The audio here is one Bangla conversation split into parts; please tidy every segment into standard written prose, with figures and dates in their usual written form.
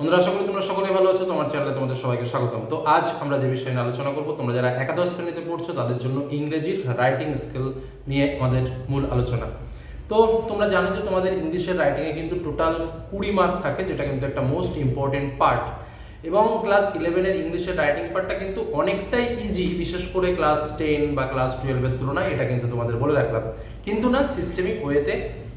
বন্ধুরা, আশা করি তোমরা সকলেই ভালো আছো। তোমার চ্যানেলে তোমাদের সবাইকে স্বাগতম। তো আজ আমরা যে বিষয় নিয়ে আলোচনা করব, তোমরা যারা একাদশ শ্রেণীতে পড়ছো তাদের জন্য ইংরেজির রাইটিং স্কিল নিয়ে আমাদের মূল আলোচনা। তো তোমরা জানো যে তোমাদের ইংলিশের রাইটিংয়ে কিন্তু টোটাল 20 মার্ক থাকে, যেটা কিন্তু একটা মোস্ট ইম্পর্টেন্ট পার্ট। এবং ক্লাস 11-এর ইংলিশের রাইটিং পার্টটা কিন্তু অনেকটাই ইজি, বিশেষ করে ক্লাস 10 বা ক্লাস 12-এর তুলনায়, এটা কিন্তু তোমাদের বলে রাখলাম। কিন্তু না, সিস্টেমিক ওয়েতে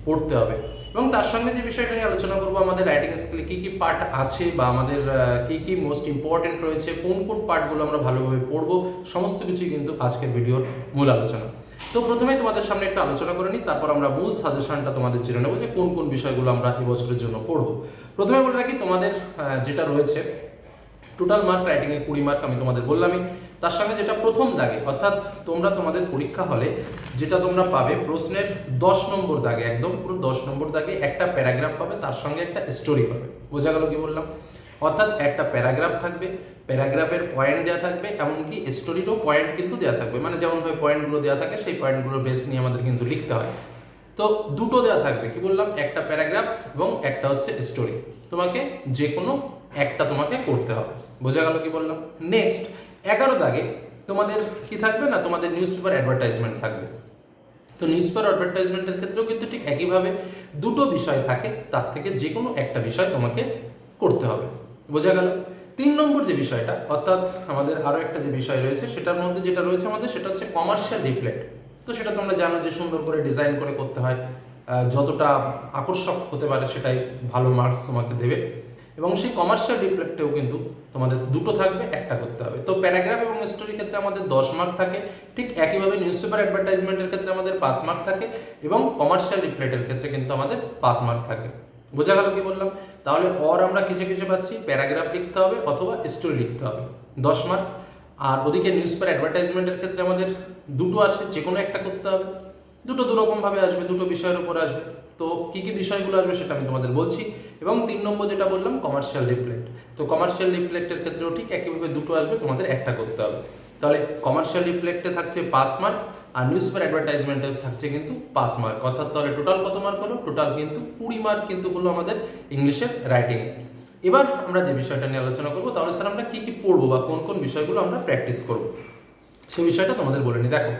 পড়তে হবে। এবং তার সঙ্গে যে বিষয়টা নিয়ে আলোচনা করবো, আমাদের রাইটিং স্কিলে কী কী পার্ট আছে বা আমাদের কী কী মোস্ট ইম্পর্টেন্ট রয়েছে, কোন কোন পার্টগুলো আমরা ভালোভাবে পড়বো, সমস্ত কিছুই কিন্তু আজকের ভিডিওর মূল আলোচনা। তো প্রথমেই তোমাদের সামনে একটা আলোচনা করে নিই, তারপর আমরা মূল সাজেশনটা তোমাদের জেনে নেবো যে কোন কোন বিষয়গুলো আমরা এবছরের জন্য পড়বো। প্রথমে বলে রাখি, তোমাদের যেটা রয়েছে টোটাল মার্ক রাইটিংয়ে 20 মার্ক আমি তোমাদের বললামই। তার সঙ্গে যেটা প্রথম দাগে, অর্থাৎ তোমরা তোমাদের পরীক্ষা হলে যেটা তোমরা পাবে, প্রশ্নের 10 নম্বর দাগে, একদম পুরো 10 নম্বর দাগে একটা প্যারাগ্রাফ পাবে, তার সঙ্গে একটা স্টোরি পাবে। বোঝা গেল কি বললাম? অর্থাৎ একটা প্যারাগ্রাফ থাকবে, প্যারাগ্রাফের পয়েন্ট দেওয়া থাকবে, এমনকি স্টোরিরও পয়েন্ট কিন্তু দেওয়া থাকবে। মানে যেমনভাবে পয়েন্টগুলো দেওয়া থাকে, সেই পয়েন্টগুলো বেস নিয়ে আমাদের কিন্তু লিখতে হয়। তো দুটো দেওয়া থাকবে, কি বললাম, একটা প্যারাগ্রাফ এবং একটা হচ্ছে স্টোরি। তোমাকে যে কোনো একটা তোমাকে করতে হবে। বোঝা গেল কি বললাম? নেক্সট 11 দাগে তোমাদের কি থাকবে না, তোমাদের নিউজ পেপার অ্যাডভার্টাইজমেন্ট থাকবে। তো নিউজ পেপার অ্যাডভার্টাইজমেন্টের ক্ষেত্রেও কিন্তু ঠিক একইভাবে দুটো বিষয় থাকে, তার থেকে যে কোনো একটা বিষয় তোমাকে করতে হবে। বোঝা গেল? 3 নম্বর যে বিষয়টা, অর্থাৎ আমাদের আরও একটা যে বিষয় রয়েছে, সেটার মধ্যে যেটা রয়েছে আমাদের, সেটা হচ্ছে কমার্শিয়াল রিফ্লেক্ট। তো সেটা তোমরা জানো যে সুন্দর করে ডিজাইন করে করতে হয়, যতটা আকর্ষক হতে পারে সেটাই ভালো মার্কস তোমাকে দেবে। এবং সেই কমার্শিয়াল রিফ্লেক্টেও কিন্তু তোমাদের দুটো থাকবে, একটা করতে হবে। তো প্যারাগ্রাফ এবং স্টোরির ক্ষেত্রে আমাদের 10 মার্ক থাকে, ঠিক একইভাবে নিউজ পেপার অ্যাডভার্টাইজমেন্টের ক্ষেত্রে আমাদের 5 মার্ক থাকে, এবং কমার্শিয়াল রিফ্লেক্টের ক্ষেত্রে কিন্তু আমাদের 5 মার্ক থাকে। বোঝা গেল কি বললাম? তাহলে আমরা কিসে কিসে পাচ্ছি? প্যারাগ্রাফ লিখতে হবে অথবা স্টোরি লিখতে হবে, 10 মার্ক। আর ওদিকে নিউজ পেপার অ্যাডভার্টাইজমেন্টের ক্ষেত্রে আমাদের দুটো আসে, যে কোনো একটা করতে হবে। দুটো দুরকমভাবে আসবে, দুটো বিষয়ের উপর আসবে। তো কী কী বিষয়গুলো আসবে সেটা আমি তোমাদের বলছি। এবং 3 নম্বর যেটা বললাম, কমার্শিয়াল রিফ্লেক্ট। তো কমার্শিয়াল রিফ্লেক্টের ক্ষেত্রেও ঠিক একইভাবে দুটো আসবে, তোমাদের একটা করতে হবে। তাহলে কমার্শিয়াল রিফ্লেক্টে থাকছে 5 মার্ক, আর নিউজ পেপার অ্যাডভার্টাইজমেন্টে থাকছে কিন্তু 5 মার্ক। অর্থাৎ তাহলে টোটাল কত মার্ক হলো? টোটাল কিন্তু 20 মার্ক কিন্তু হলো আমাদের ইংলিশের রাইটিংয়ে। এবার আমরা যে বিষয়টা নিয়ে আলোচনা করবো, তাহলে স্যার আমরা কী কী পড়বো বা কোন কোন বিষয়গুলো আমরা প্র্যাকটিস করবো, সেই বিষয়টা তোমাদের বলে নিই। দেখো,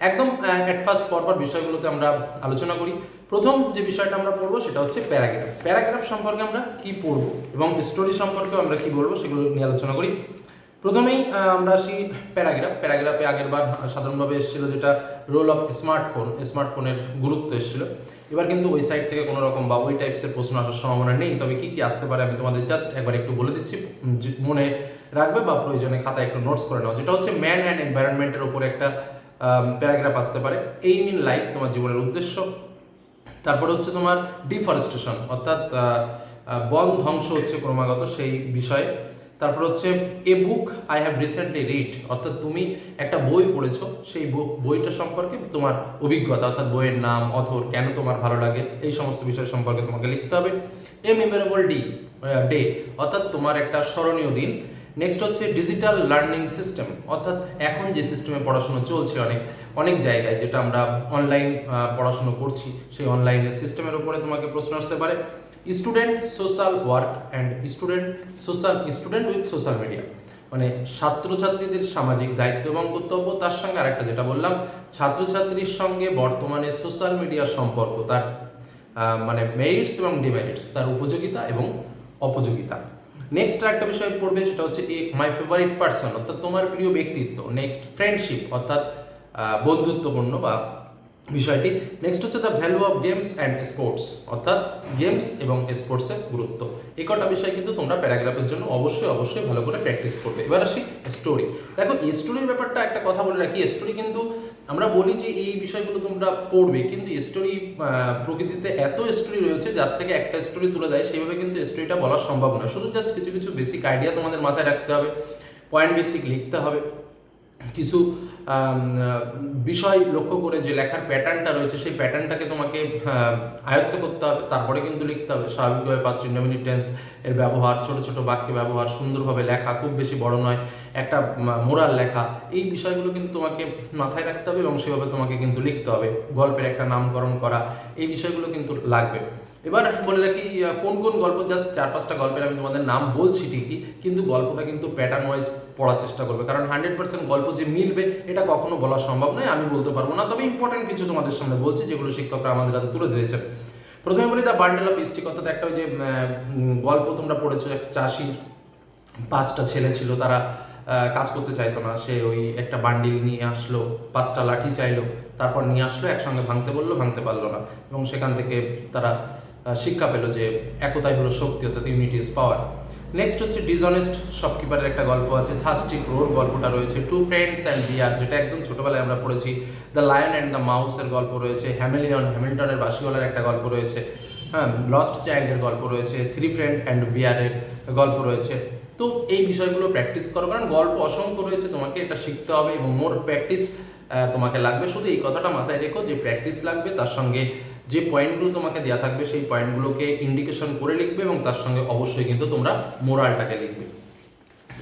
একদম অ্যাট ফার্স্ট পরপর বিষয়গুলোতে আমরা আলোচনা করি। প্রথম যে বিষয়টা আমরা পড়বো সেটা হচ্ছে প্যারাগ্রাফ। প্যারাগ্রাফ সম্পর্কে আমরা কি পড়বো এবং স্টোরি সম্পর্কে আমরা কি বলবো, সেগুলো নিয়ে আলোচনা করি। প্রথমেই আমরা আসি প্যারাগ্রাফ। প্যারাগ্রাফে আগের বার সাধারণভাবে এসেছিল যেটা রোল অফ স্মার্টফোন, স্মার্টফোনের গুরুত্ব এসেছিল। এবার কিন্তু ওই সাইড থেকে কোনো রকম বা ওই টাইপসের প্রশ্ন আসার সম্ভাবনা নেই। তবে কি কি আসতে পারে আমি তোমাদের জাস্ট একবার একটু বলে দিচ্ছি, মনে রাখবে বা প্রয়োজনে খাতায় একটু নোটস করে নাও। যেটা হচ্ছে ম্যান অ্যান্ড এনভায়রনমেন্টের উপর একটা প্যারাগ্রাফ আসতে পারে। এইম ইন লাইফ, তোমার জীবনের উদ্দেশ্য। তারপর হচ্ছে তোমার ডিফরেস্টেশন, অর্থাৎ বন ধ্বংস হচ্ছে ক্রমাগত, সেই বিষয়ে। তারপর হচ্ছে a book I have recently read, অর্থাৎ তুমি একটা বই পড়েছো, সেই বইটা সম্পর্কে তোমার অভিজ্ঞতা, অর্থাৎ বইয়ের নাম, অথর, কেন তোমার ভালো লাগে, এই সমস্ত বিষয় সম্পর্কে তোমাকে লিখতে হবে। এ মেমোরেবল ডে, অর্থাৎ তোমার একটা স্মরণীয় দিন। নেক্সট হচ্ছে ডিজিটাল লার্নিং সিস্টেম, অর্থাৎ এখন যে সিস্টেমে পড়াশোনা চলছে অনেক জায়গায়, যেটা আমরা অনলাইন পড়াশুনো করছি, সেই অনলাইনের সিস্টেমের উপরে তোমাকে প্রশ্ন আসতে পারে। Student social work and student with social media, মানে ছাত্রছাত্রীদের সামাজিক দায়িত্ব এবং কর্তব্য। তার সঙ্গে আরেকটা যেটা বললাম, ছাত্রছাত্রীর সঙ্গে বর্তমানে সোশ্যাল মিডিয়ার সম্পর্ক, তার মানে মেরিটস এবং ডিমেরিটস, তার উপযোগিতা এবং অপযোগিতা। নেক্সট আরেকটা বিষয় পড়বে, সেটা হচ্ছে মাই ফেভারিট পার্সন, অর্থাৎ তোমার প্রিয় ব্যক্তিত্ব। নেক্সট ফ্রেন্ডশিপ, অর্থাৎ বন্ধুত্বপূর্ণ বা বিষয়টি। নেক্সট হচ্ছে the value of games and sports, অর্থাৎ গেমস এবং স্পোর্টসের গুরুত্ব। এই কটা বিষয় কিন্তু তোমরা প্যারাগ্রাফের জন্য অবশ্যই ভালো করে প্র্যাকটিস করবে। এবার আসি স্টোরি। দেখো, স্টোরির ব্যাপারটা একটা কথা বলে রাখি, স্টোরি কিন্তু আমরা বলি যে এই বিষয়গুলো তোমরা পড়বে, কিন্তু স্টোরি প্রকৃতিতে এত স্টোরি রয়েছে, যার থেকে একটা স্টোরি তুলে দেয়, সেইভাবে কিন্তু স্টোরিটা বলা সম্ভব নয়। শুধু জাস্ট কিছু কিছু বেসিক আইডিয়া তোমাদের মাথায় রাখতে হবে, পয়েন্ট ভিত্তিক লিখতে হবে, কিছু বিষয় লক্ষ্য করে যে লেখার প্যাটার্নটা রয়েছে, সেই প্যাটার্নটাকে তোমাকে আয়ত্ত করতে হবে, তারপরে কিন্তু লিখতে হবে। স্বাভাবিকভাবে পাস্ট ইনডেফিনিট টেন্স এর ব্যবহার, ছোট ছোট বাক্যে ব্যবহার, সুন্দরভাবে লেখা, খুব বেশি বড় নয়, একটা মোরাল লেখা, এই বিষয়গুলো কিন্তু তোমাকে মাথায় রাখতে হবে এবং সেভাবে তোমাকে কিন্তু লিখতে হবে। গল্পের একটা নামকরণ করা, এই বিষয়গুলো কিন্তু লাগবে। এবার বলে রাখি কোন কোন গল্প, জাস্ট 4-5টা গল্পের আমি তোমাদের নাম বলছি ঠিকই, কিন্তু গল্পটা কিন্তু প্যাটার্ন ওয়াইজ পড়ার চেষ্টা করবে, কারণ 100% গল্প যে মিলবে এটা কখনো বলা সম্ভব নয়, আমি বলতে পারবো না। তবে ইম্পর্টেন্ট কিছু তোমাদের সামনে বলছি যেগুলো শিক্ষকরা আমাদের হাতে তুলে দিয়েছেন। প্রথমে বলি দ্য বান্ডেল অফ স্টিক, অর্থাৎ একটা ওই যে গল্প তোমরা পড়েছো, একটা চাষির 5টা ছেলে ছিল, তারা কাজ করতে চাইতো না, সে ওই একটা বান্ডিল নিয়ে আসলো, 5টা লাঠি চাইলো, তারপর নিয়ে আসলো, একসঙ্গে ভাঙতে বললো, ভাঙতে পারলো না, এবং সেখান থেকে তারা শিক্ষা পেল যে একতাই হলো শক্তি, অর্থাৎ ইউনিটি ইজ পাওয়ার। নেক্সট হচ্ছে ডিসঅনেস্ট শপকিপারের একটা গল্প আছে, থার্স্টি ক্রোর গল্পটা রয়েছে, টু ফ্রেন্ডস অ্যান্ড বিয়ার যেটা একদম ছোটবেলায় আমরা পড়েছি, দ্য লায়ন অ্যান্ড দ্য মাউসের গল্প রয়েছে, হ্যামিল্টনের বাঁশিওয়ালার একটা গল্প রয়েছে, হ্যাঁ, লস্ট চাইল্ডের গল্প রয়েছে, থ্রি ফ্রেন্ড অ্যান্ড বিয়ারের গল্প রয়েছে। তো এই বিষয়গুলো প্র্যাকটিস করো, কারণ গল্প অসংখ্য রয়েছে, তোমাকে এটা শিখতে হবে এবং মোর প্র্যাকটিস তোমাকে লাগবে। শুধু এই কথাটা মাথায় রেখো যে প্র্যাকটিস লাগবে, তার সঙ্গে যে পয়েন্টগুলো তোমাকে দেওয়া থাকবে সেই পয়েন্টগুলোকে ইন্ডিকেশন করে লিখবে, এবং তার সঙ্গে অবশ্যই কিন্তু তোমরা মোরালটাকে লিখবে।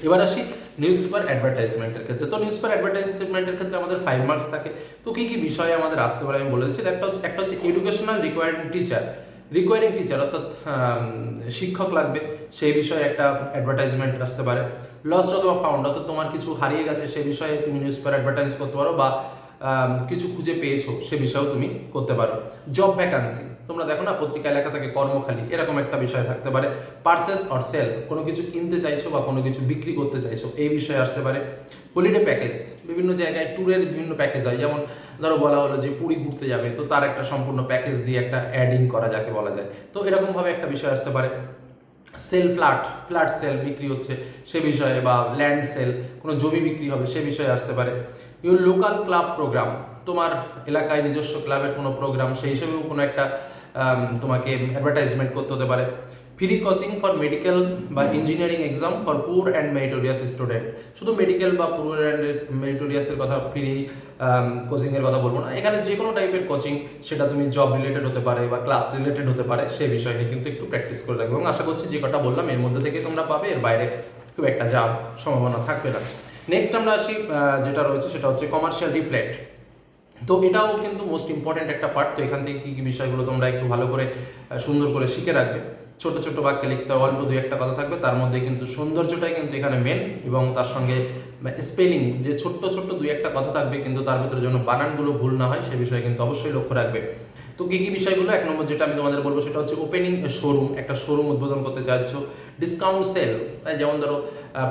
এবার আসি নিউজ পেপার অ্যাডভার্টাইজমেন্টের ক্ষেত্রে। তো নিউজ পেপার অ্যাডভার্টাইজমেন্টের ক্ষেত্রে আমাদের 5 মার্কস থাকে। তো কী কী বিষয়ে আমাদের আসতে পারে আমি বলে দিচ্ছি। একটা হচ্ছে এডুকেশনাল রিকোয়ারিং টিচার, অর্থাৎ শিক্ষক লাগবে, সেই বিষয়ে একটা অ্যাডভার্টাইজমেন্ট আসতে পারে। লস্ট অথবা ফাউন্ড, অর্থাৎ তোমার কিছু হারিয়ে গেছে সে বিষয়ে তুমি নিউজ পেপার অ্যাডভার্টাইজ করতে পারো, বা কিছু খুঁজে পেয়েছো সে বিষয়েও তুমি করতে পারো। জব ভ্যাকান্সি, তোমরা দেখো না পত্রিকায় লেখা থাকে কর্মখালি, এরকম একটা বিষয় থাকতে পারে। পারচেস অর সেল, কোনো কিছু কিনতে চাইছো বা কোনো কিছু বিক্রি করতে চাইছো, এই বিষয়ে আসতে পারে। হলিডে প্যাকেজ, বিভিন্ন জায়গায় ট্যুরের বিভিন্ন প্যাকেজ হয়, যেমন ধরো বলা হলো যে পুরী ঘুরতে যাবে, তো তার একটা সম্পূর্ণ প্যাকেজ দিয়ে একটা অ্যাডিং করা যাকে বলা যায়, তো এরকমভাবে একটা বিষয় আসতে পারে। সেল ফ্ল্যাট সেল বিক্রি হচ্ছে সে বিষয়ে, বা ল্যান্ড সেল, কোনো জমি বিক্রি হবে সে বিষয়ে আসতে পারে। ইউর লোকাল ক্লাব প্রোগ্রাম, তোমার এলাকায় নিজস্ব ক্লাবের কোনো প্রোগ্রাম, সেই হিসেবেও কোনো একটা তোমাকে অ্যাডভার্টাইজমেন্ট করতে হতে পারে। ফ্রি কোচিং ফর মেডিকেল বা ইঞ্জিনিয়ারিং এক্সাম ফর পুর অ্যান্ড মেরিটোরিয়াস স্টুডেন্ট, শুধু মেডিকেল বা পুর অ্যান্ড মেরিটোরিয়াসের কথা, ফ্রি কোচিংয়ের কথা বলবো না, এখানে যে কোনো টাইপের কোচিং, সেটা তুমি জব রিলেটেড হতে পারে বা ক্লাস রিলেটেড হতে পারে, সেই বিষয়টি কিন্তু একটু প্র্যাকটিস করে রাখবে, এবং আশা করছি যে কটা বললাম এর মধ্যে থেকে তোমরা পাবে, এর বাইরে খুব একটা যাওয়ার সম্ভাবনা থাকবে না। নেক্সট আমরা আসি, যেটা রয়েছে সেটা হচ্ছে কমার্শিয়াল রিপ্লেট। তো এটাও কিন্তু মোস্ট ইম্পর্টেন্ট একটা পার্ট। তো এখান থেকে কী কী বিষয়গুলো তোমরা একটু ভালো করে সুন্দর করে শিখে রাখবে। ছোট ছোট বাক্যে লিখতে হবে, অল্প 2-1টা কথা থাকবে, তার মধ্যে কিন্তু সৌন্দর্যটাই কিন্তু এখানে মেন, এবং তার সঙ্গে স্পেলিং, যে ছোট্ট 2-1টা কথা থাকবে কিন্তু তার ভিতরে যেন বানানগুলো ভুল না হয় সে বিষয়ে কিন্তু অবশ্যই লক্ষ্য রাখবে। তো কী কী বিষয়গুলো, 1 নম্বর যেটা আমি তোমাদের বলবো সেটা হচ্ছে ওপেনিং শোরুম, একটা শোরুম উদ্বোধন করতে চাইছো। ডিসকাউন্ট সেল, যেমন ধরো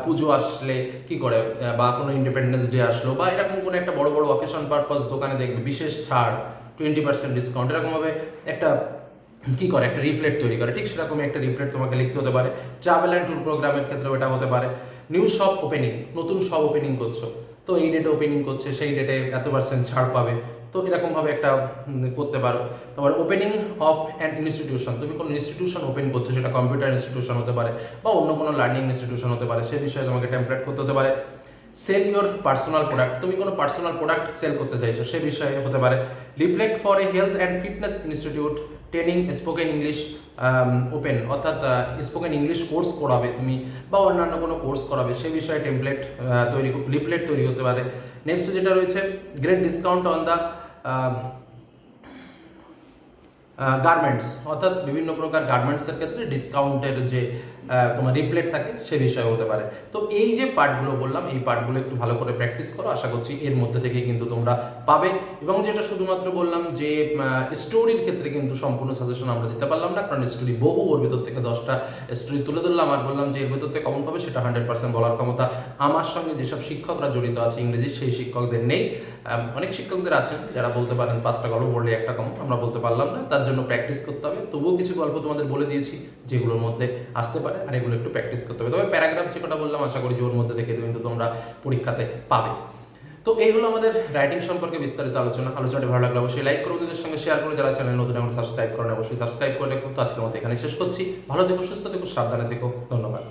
পুজো আসলে কি করে, বা কোনো ইন্ডিপেন্ডেন্স ডে আসলো, বা এরকম কোনো একটা বড় বড় অকেশন পারপাস দোকানে দেখবে বিশেষ ছাড়, 20% ডিসকাউন্ট, এরকমভাবে একটা কি করে একটা রিপ্লেট তৈরি করে, ঠিক সেরকমই একটা রিপ্লেট তোমাকে লিখতে হতে পারে। ট্রাভেল অ্যান্ড ট্যুর প্রোগ্রামের ক্ষেত্রেও এটা হতে পারে। নিউ শপ ওপেনিং, নতুন শপ ওপেনিং করছো, তো এই ডেটে ওপেনিং করছে, সেই ডেটে এত% ছাড় পাবে, তো এরকমভাবে একটা করতে পারো। তারপরে ওপেনিং অফ অ্যান ইনস্টিটিউশন, তুমি কোনো ইনস্টিটিউশন ওপেন করছো, সেটা কম্পিউটার ইনস্টিটিউশন হতে পারে বা অন্য কোনো লার্নিং ইনস্টিটিউশন হতে পারে, সে বিষয়ে তোমাকে টেমপ্লেট করতে হতে পারে। সেল ইউর পার্সোনাল প্রোডাক্ট, তুমি কোনো পার্সোনাল প্রোডাক্ট সেল করতে চাইছো, সে বিষয়ে হতে পারে। Reflect for a health and fitness institute training spoken English open, অর্থাৎ স্পোকেন ইংলিশ কোর্স করাবে তুমি, বা অন্যান্য কোনো কোর্স করাবে, সে বিষয়ে টেমপ্লেট লিফলেট তৈরি হতে পারে। নেক্সট যেটা রয়েছে, great discount on the garments, অর্থাৎ বিভিন্ন প্রকার গার্মেন্টসের ক্ষেত্রে ডিসকাউন্টের যে তোমার রিপ্লেট থাকে সে বিষয়ে হতে পারে। তো এই যে পার্টগুলো বললাম, এই পার্টগুলো একটু ভালো করে প্র্যাকটিস করো, আশা করছি এর মধ্যে থেকে কিন্তু তোমরা পাবে। এবং যেটা শুধুমাত্র বললাম যে স্টোরির ক্ষেত্রে কিন্তু সম্পূর্ণ সাজেশন আমরা দিতে পারলাম না, কারণ স্টোরি বহু, ওর ভেতর থেকে 10টা স্টোরি তুলে ধরলাম আর বললাম যে এর ভেতর থেকে কমন পাবে, সেটা 100% বলার ক্ষমতা আমার সঙ্গে যেসব শিক্ষকরা জড়িত আছে ইংরেজি, সেই শিক্ষকদের নেই। অনেক শিক্ষকদের আছেন যারা বলতে পারেন 5টা গল্প বললে 1টা কমন, আমরা বলতে পারলাম না, তার জন্য প্র্যাকটিস করতে হবে। তবুও কিছু গল্প তোমাদের বলে দিয়েছি যেগুলোর মধ্যে আসতে পারে, আর এগুলো একটু প্র্যাকটিস করতে হবে। তবে প্যারাগ্রাফ যে কটা বললাম, আশা করি যে ওর মধ্যে থেকে কিন্তু তোমরা পরীক্ষাতে পাবে। তো এই হলো আমাদের রাইটিং সম্পর্কে বিস্তারিত আলোচনাটি ভালো লাগলে অবশ্যই লাইক করো, ওদের সঙ্গে শেয়ার করো, যারা চ্যানেল নতুন এখন সাবস্ক্রাইব করেন অবশ্যই সাবস্ক্রাইব করে রাখো। তো আজকের মতো এখানে শেষ করছি, ভালো থেকো, সুস্থ থেকো, সাবধানে থেকো, ধন্যবাদ।